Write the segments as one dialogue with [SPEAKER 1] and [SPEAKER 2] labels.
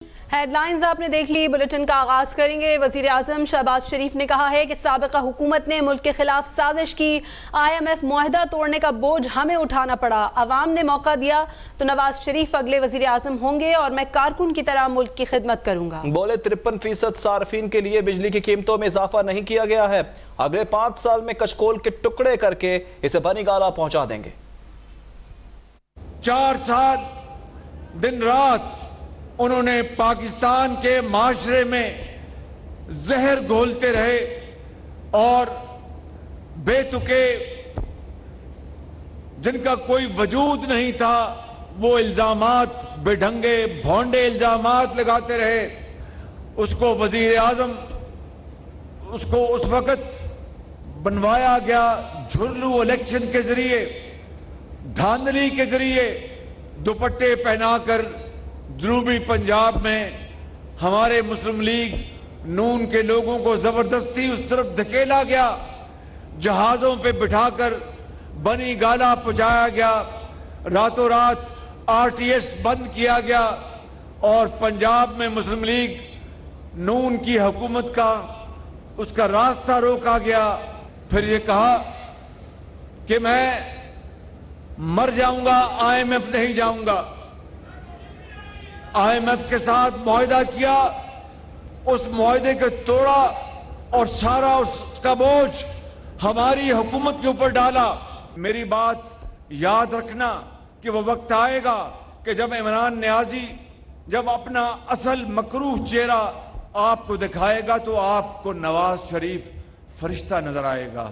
[SPEAKER 1] Head lines آپ نے دیکھ لی، بلیٹن کا آغاز کریں گے۔ وزیر اعظم شہباز شریف نے کہا ہے کہ سابقہ حکومت نے ملک کے خلاف سازش کی، IMF معاہدہ توڑنے کا بوجھ ہمیں اٹھانا پڑا، عوام نے موقع دیا تو نواز شریف اگلے وزیر اعظم ہوں گے اور میں کارکن کی طرح ملک کی خدمت کروں گا۔
[SPEAKER 2] بولے 53% صارفین کے لیے بجلی کی قیمتوں میں اضافہ نہیں کیا گیا ہے، اگلے 5 سال میں کچکول کے ٹکڑے کر کے اسے بنی گالہ پہنچا دیں گے۔
[SPEAKER 3] 4 سال دن رات انہوں نے پاکستان کے معاشرے میں زہر گھولتے رہے اور بے تکے جن کا کوئی وجود نہیں تھا وہ الزامات، بے ڈھنگے بھونڈے الزامات لگاتے رہے۔ اس کو وزیر اعظم اس کو اس وقت بنوایا گیا جھرلو الیکشن کے ذریعے، دھاندلی کے ذریعے، دوپٹے پہنا کر جنوبی پنجاب میں ہمارے مسلم لیگ نون کے لوگوں کو زبردستی اس طرف دھکیلا گیا، جہازوں پہ بٹھا کر بنی گالہ پہنچایا گیا، راتوں رات RTS بند کیا گیا اور پنجاب میں مسلم لیگ نون کی حکومت کا اس کا راستہ روکا گیا۔ پھر یہ کہا کہ میں مر جاؤں گا، IMF نہیں جاؤں گا۔ IMF کے ساتھ معاہدہ کیا، اس معاہدے کو توڑا اور سارا اس کا بوجھ ہماری حکومت کے اوپر ڈالا۔ میری بات یاد رکھنا کہ وہ وقت آئے گا کہ جب عمران نیازی جب اپنا اصل مکروہ چہرہ آپ کو دکھائے گا تو آپ کو نواز شریف فرشتہ نظر آئے گا۔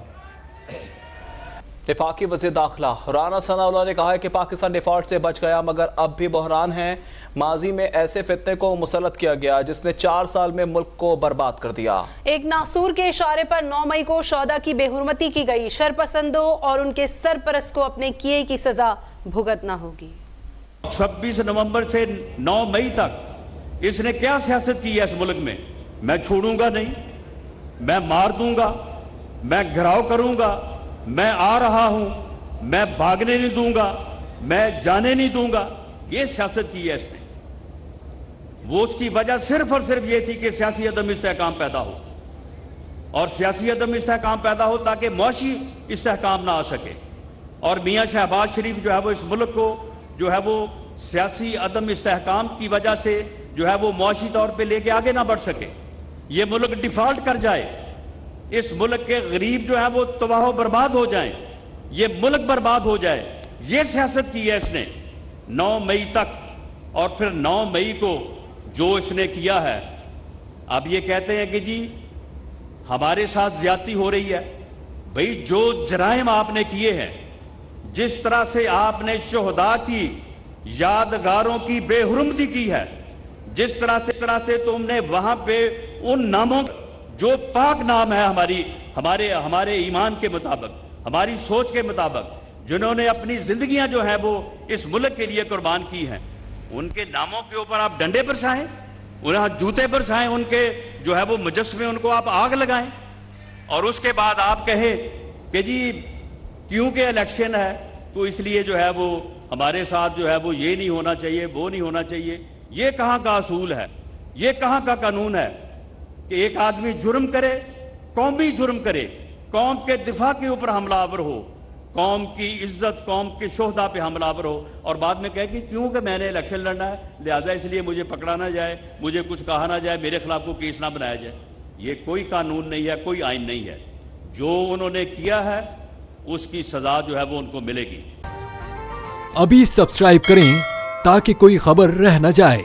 [SPEAKER 2] وفاقی وزیر داخلہ رانا ثناء اللہ نے کہا ہے کہ پاکستان ڈیفالٹ سے بچ گیا مگر اب بھی بحران ہے۔ ماضی میں ایسے فتنے کو مسلط کیا گیا جس نے 4 سال میں ملک کو برباد کر دیا۔
[SPEAKER 1] ایک ناصور کے اشارے پر 9 مئی کو شہداء کی بے حرمتی کی گئی، شرپسندوں اور ان کے سرپرست کو اپنے کیے کی سزا بھگتنا ہوگی۔
[SPEAKER 4] 26 نومبر سے 9 مئی تک اس نے کیا سیاست کی ہے اس ملک میں چھوڑوں گا نہیں، میں مار دوں گا، میں گھراؤ کروں گا، میں آ رہا ہوں، میں بھاگنے نہیں دوں گا، میں جانے نہیں دوں گا، یہ سیاست کی ہے اس نے۔ وہ اس کی وجہ صرف اور صرف یہ تھی کہ سیاسی عدم استحکام پیدا ہو، اور سیاسی عدم استحکام پیدا ہو تاکہ معاشی استحکام نہ آ سکے، اور میاں شہباز شریف جو ہے وہ اس ملک کو جو ہے وہ سیاسی عدم استحکام کی وجہ سے جو ہے وہ معاشی طور پہ لے کے آگے نہ بڑھ سکے، یہ ملک ڈیفالٹ کر جائے، اس ملک کے غریب جو ہے وہ تباہ و برباد ہو جائیں، یہ ملک برباد ہو جائے، یہ سیاست کی ہے اس نے 9 مئی تک۔ اور پھر 9 مئی کو جو اس نے کیا ہے، اب یہ کہتے ہیں کہ جی ہمارے ساتھ زیادتی ہو رہی ہے۔ بھئی جو جرائم آپ نے کیے ہیں، جس طرح سے آپ نے شہداء کی یادگاروں کی بے حرمتی کی ہے، جس طرح سے تم نے وہاں پہ ان ناموں جو پاک نام ہے ہمارے ایمان کے مطابق، ہماری سوچ کے مطابق، جنہوں نے اپنی زندگیاں جو ہیں وہ اس ملک کے لیے قربان کی ہیں، ان کے ناموں کے اوپر آپ ڈنڈے برسائیں، انہیں جوتے برسائیں، ان کے جو ہے وہ مجسمے ان کو آپ آگ لگائیں، اور اس کے بعد آپ کہیں کہ جی کیونکہ الیکشن ہے تو اس لیے جو ہے وہ ہمارے ساتھ جو ہے وہ یہ نہیں ہونا چاہیے، وہ نہیں ہونا چاہیے۔ یہ کہاں کا اصول ہے، یہ کہاں کا قانون ہے کہ ایک آدمی جرم کرے، قومی جرم کرے، قوم کے دفاع کے اوپر حملہ آور ہو، قوم کی عزت، قوم کے شہداء پہ حملہ آور ہو، اور بعد میں کہے کہ کیونکہ میں نے الیکشن لڑنا ہے لہذا اس لیے مجھے پکڑا نہ جائے، مجھے کچھ کہا نہ جائے، میرے خلاف کو کیس نہ بنایا جائے۔ یہ کوئی قانون نہیں ہے، کوئی آئین نہیں ہے۔ جو انہوں نے کیا ہے اس کی سزا جو ہے وہ ان کو ملے گی۔
[SPEAKER 5] ابھی سبسکرائب کریں تاکہ کوئی خبر رہ نہ جائے۔